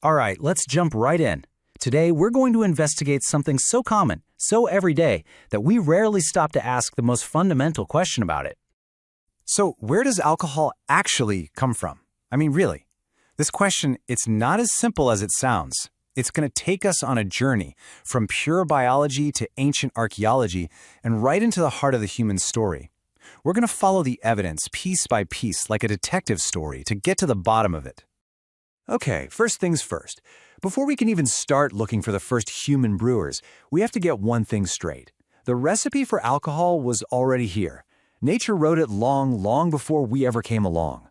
All right, let's jump right in. Today, we're going to investigate something so common, so everyday, that we rarely stop to ask the most fundamental question about it. So, where does alcohol actually come from? I mean, really? This question, it's not as simple as it sounds. It's going to take us on a journey from pure biology to ancient archaeology and right into the heart of the human story. We're going to follow the evidence piece by piece like a detective story to get to the bottom of it. Okay, first things first. Before we can even start looking for the first human brewers, we have to get one thing straight. The recipe for alcohol was already here. Nature wrote it long before we ever came along.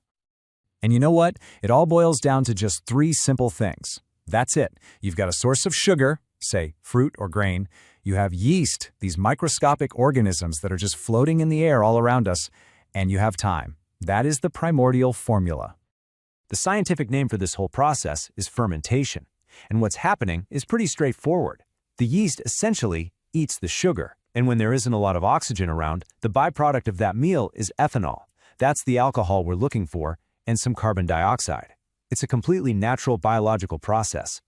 And you know what? It all boils down to just three simple things. That's it. You've got a source of sugar, say fruit or grain. You have yeast, these microscopic organisms that are just floating in the air all around us. And you have time. That is the primordial formula. The scientific name for this whole process is fermentation. And what's happening is pretty straightforward. The yeast essentially eats the sugar. And when there isn't a lot of oxygen around, the byproduct of that meal is ethanol. That's the alcohol we're looking for, and some carbon dioxide. It's a completely natural biological process.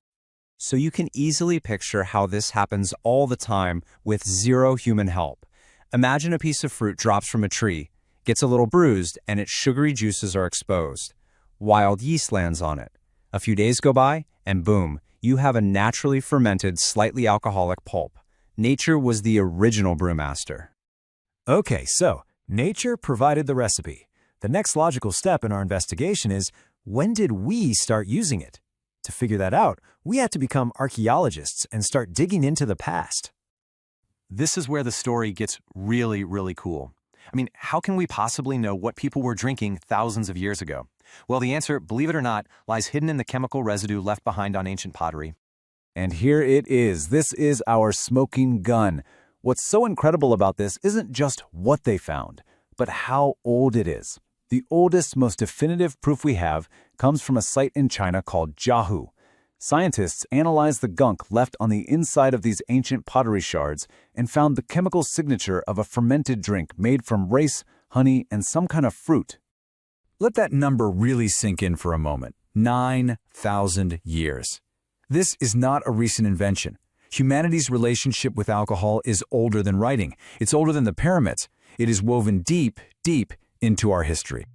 So you can easily picture how this happens all the time with zero human help. Imagine a piece of fruit drops from a tree, gets a little bruised, and its sugary juices are exposed. Wild yeast lands on it. A few days go by, and boom, you have a naturally fermented, slightly alcoholic pulp. Nature was the original brewmaster. Okay, so nature provided the recipe. The next logical step in our investigation is, when did we start using it? To figure that out, we had to become archaeologists and start digging into the past. This is where the story gets really cool. I mean, how can we possibly know what people were drinking thousands of years ago? Well, the answer, believe it or not, lies hidden in the chemical residue left behind on ancient pottery. And here it is. This is our smoking gun. What's so incredible about this isn't just what they found, but how old it is. The oldest, most definitive proof we have comes from a site in China called Jiahu. Scientists analyzed the gunk left on the inside of these ancient pottery shards and found the chemical signature of a fermented drink made from rice, honey, and some kind of fruit. Let that number really sink in for a moment. 9,000 years. This is not a recent invention. Humanity's relationship with alcohol is older than writing. It's older than the pyramids. It is woven deep into our history.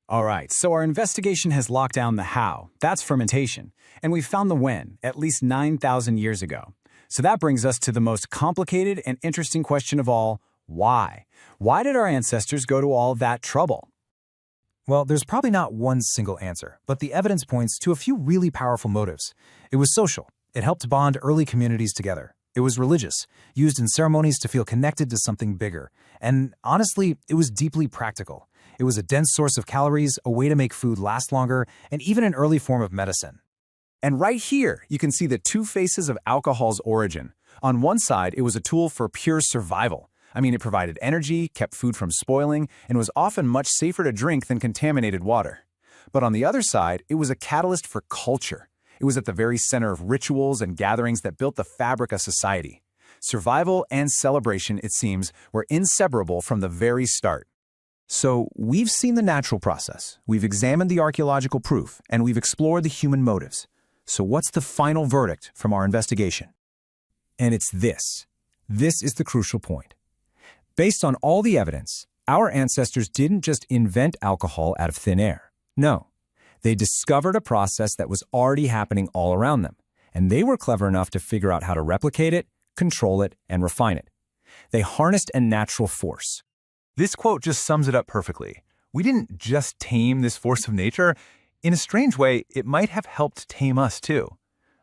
All right, so our investigation has locked down the how. That's fermentation. And we found the when, at least 9,000 years ago. So that brings us to the most complicated and interesting question of all, why? Why did our ancestors go to all that trouble? Well, there's probably not one single answer, but the evidence points to a few really powerful motives. It was social. It helped bond early communities together. It was religious, used in ceremonies to feel connected to something bigger. And honestly, it was deeply practical. It was a dense source of calories, a way to make food last longer, and even an early form of medicine. And right here, you can see the two faces of alcohol's origin. On one side, it was a tool for pure survival. I mean, it provided energy, kept food from spoiling, and was often much safer to drink than contaminated water. But on the other side, it was a catalyst for culture. It was at the very center of rituals and gatherings that built the fabric of society. Survival and celebration, it seems, were inseparable from the very start. So, we've seen the natural process, we've examined the archaeological proof, and we've explored the human motives. So what's the final verdict from our investigation? And it's this. This is the crucial point. Based on all the evidence, our ancestors didn't just invent alcohol out of thin air. No. They discovered a process that was already happening all around them, and they were clever enough to figure out how to replicate it, control it, and refine it. They harnessed a natural force. This quote just sums it up perfectly. We didn't just tame this force of nature. In a strange way, it might have helped tame us too.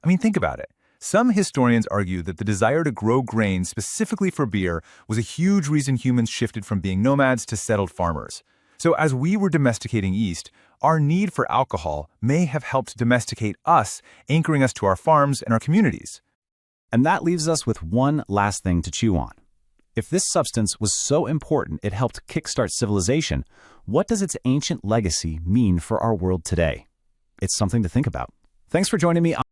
I mean, think about it. Some historians argue that the desire to grow grain specifically for beer was a huge reason humans shifted from being nomads to settled farmers. So as we were domesticating yeast, our need for alcohol may have helped domesticate us, anchoring us to our farms and our communities. And that leaves us with one last thing to chew on. If this substance was so important it helped kickstart civilization, what does its ancient legacy mean for our world today? It's something to think about. Thanks for joining me.